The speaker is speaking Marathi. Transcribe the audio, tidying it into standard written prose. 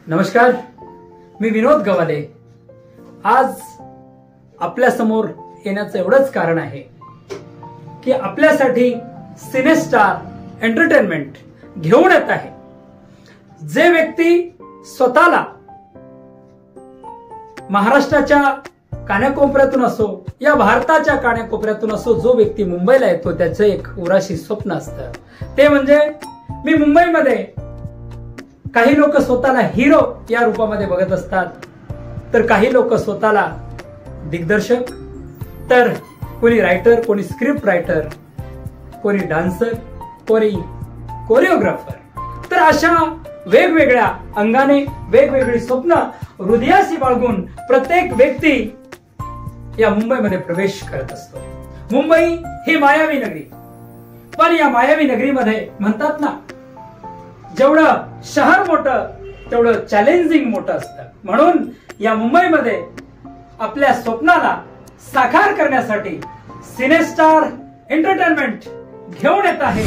नमस्कार, मी विनोद गवाले। आज आपल्या समोर येण्याचं एवढंच कारण आहे की आपल्यासाठी सिनेस्टार एंटरटेनमेंट घेऊन येत आहे। जे व्यक्ती स्वतःला महाराष्ट्राच्या कानाकोपऱ्यातून असो या भारताच्या कानाकोपऱ्यातून असो, जो व्यक्ती मुंबईला येतो त्याचं एक उराशी स्वप्न असतं, ते म्हणजे मी मुंबईमध्ये। काही लोक स्वतःला हिरो या रूपामध्ये बघत असतात, तर काही लोक स्वतःला दिग्दर्शक, तर कोणी रायटर, कोणी स्क्रिप्ट रायटर, कोणी डान्सर, कोणी कोरिओग्राफर। तर अशा वेगवेगळ्या अंगाने वेगवेगळी स्वप्न हृदयाशी बाळगून प्रत्येक व्यक्ती या मुंबईमध्ये प्रवेश करत असतो। मुंबई ही मायावी नगरी, पण या मायावी नगरीमध्ये म्हणतात ना, जेवढं शहर मोठं तेवढं चॅलेंजिंग मोठं असतं। म्हणून या मुंबईमध्ये आपल्या स्वप्नाला साकार करण्यासाठी सिनेस्टार एंटरटेनमेंट घेऊन येत आहे